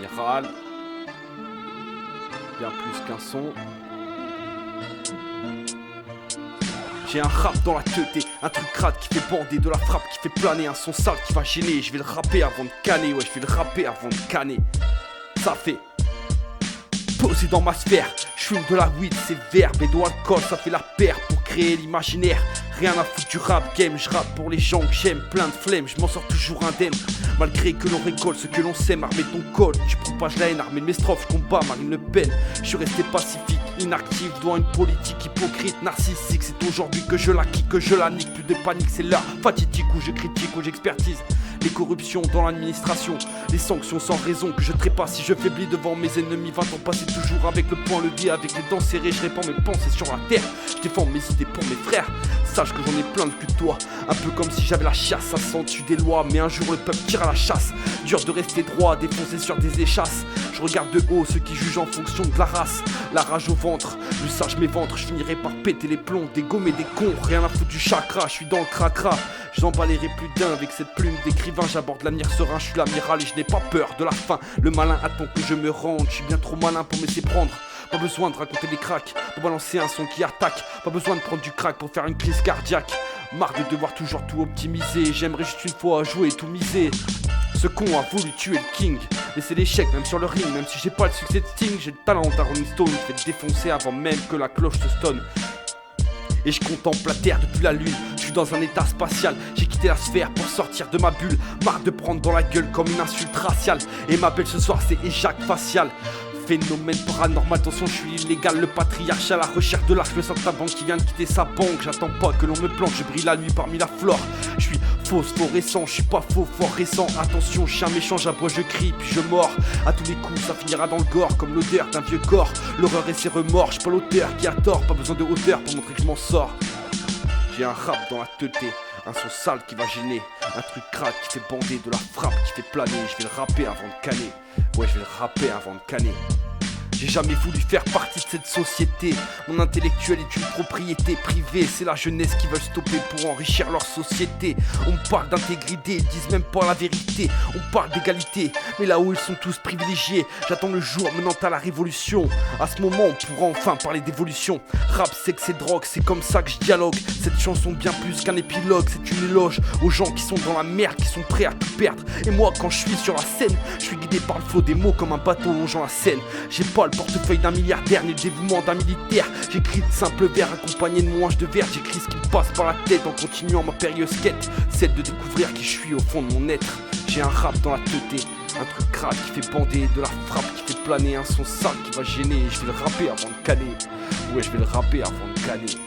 l'amiral. Bien plus qu'un son. J'ai un rap dans la tête, un truc crade qui fait bander, de la frappe qui fait planer, un son sale qui va gêner. Je vais le rapper avant de canner, ouais, je vais le rapper avant de canner. Ça fait posé dans ma sphère, je fume de la weed, c'est verbe et de l'alcool, ça fait la paire pour créer l'imaginaire. Rien à foutre du rap game, je rappe pour les gens que j'aime, plein de flemme, je m'en sors toujours indemne. Malgré que l'on récolte ce que l'on sème, armé ton col, tu propages la haine, armé de mes strophes, je combats Marine Le Pen. Je suis resté pacifique, inactif, devant une politique hypocrite, narcissique. C'est aujourd'hui que je la kick, que je la nique, plus de panique, c'est l'heure fatidique où je critique, où j'expertise les corruptions dans l'administration, les sanctions sans raison que je trépasse si je faiblis devant mes ennemis. 20 ans passés toujours avec le poing levé, avec les dents serrées, je répands mes pensées sur la terre. Je défends mes idées pour mes frères, sache que j'en ai plein de cul de toi. Un peu comme si j'avais la chasse, ça sent dessus des lois, mais un jour le peuple tire à la chasse. Dur de rester droit, défoncé sur des échasses. Je regarde de haut ceux qui jugent en fonction de la race. La rage au ventre, le sage m'éventre, je finirai par péter les plombs, dégommer des cons. Rien à foutre du chakra, je suis dans le cracra. J'en balayerai plus d'un avec cette plume d'écrivain. J'aborde l'avenir serein, je suis l'amiral et je n'ai pas peur de la fin. Le malin attend que je me rende, je suis bien trop malin pour me laisser prendre. Pas besoin de raconter des cracks pour balancer un son qui attaque. Pas besoin de prendre du crack pour faire une crise cardiaque. Marre de devoir toujours tout optimiser, j'aimerais juste une fois jouer et tout miser. Ce con a voulu tuer le king, mais c'est l'échec même sur le ring. Même si j'ai pas le succès de Sting, j'ai le talent d'un Rolling Stone. Je vais te défoncer avant même que la cloche se stonne. Et je contemple la terre depuis la lune, je suis dans un état spatial. J'ai quitté la sphère pour sortir de ma bulle. Marre de prendre dans la gueule comme une insulte raciale. Et ma belle ce soir c'est éjac facial. Phénomène paranormal, attention je suis illégal. Le patriarche à la recherche de l'arche, le saltimbanque qui vient de quitter sa banque. J'attends pas que l'on me planque, je brille la nuit parmi la flore. Je suis phosphorescent, je suis pas faux, fort récent. Attention, je suis un méchant, j'aboie, je crie, puis je mords. À tous les coups, ça finira dans le gore, comme l'odeur d'un vieux corps. L'horreur et ses remords, je suis pas l'auteur qui a tort. Pas besoin de hauteur pour montrer que je m'en sors. J'ai un rap dans la tête, un son sale qui va gêner. Un truc crade qui fait bander, de la frappe qui fait planer. Je vais le rapper avant de canner. Ouais, je vais le rapper avant de canner. J'ai jamais voulu faire partie de cette société. Mon intellectuel est une propriété privée. C'est la jeunesse qui veut stopper pour enrichir leur société. On me parle d'intégrité, ils disent même pas la vérité. On parle d'égalité, mais là où ils sont tous privilégiés. J'attends le jour menant à la révolution. À ce moment on pourra enfin parler d'évolution. Rap, sexe et drogue, c'est comme ça que je dialogue. Cette chanson bien plus qu'un épilogue. C'est une éloge aux gens qui sont dans la merde, qui sont prêts à tout perdre. Et moi quand je suis sur la scène, je suis guidé par le flot des mots comme un bateau longeant la Seine. J'ai pas le portefeuille d'un milliardaire ni le dévouement d'un militaire. J'écris de simples vers accompagnés de mon hanche de verre. J'écris ce qui me passe par la tête en continuant ma périlleuse quête, celle de découvrir qui je suis au fond de mon être. J'ai un rap dans la tête, un truc crade qui fait bander, de la frappe qui fait planer, un son sale qui va gêner. Je vais le rapper avant de canner, ouais je vais le rapper avant de canner.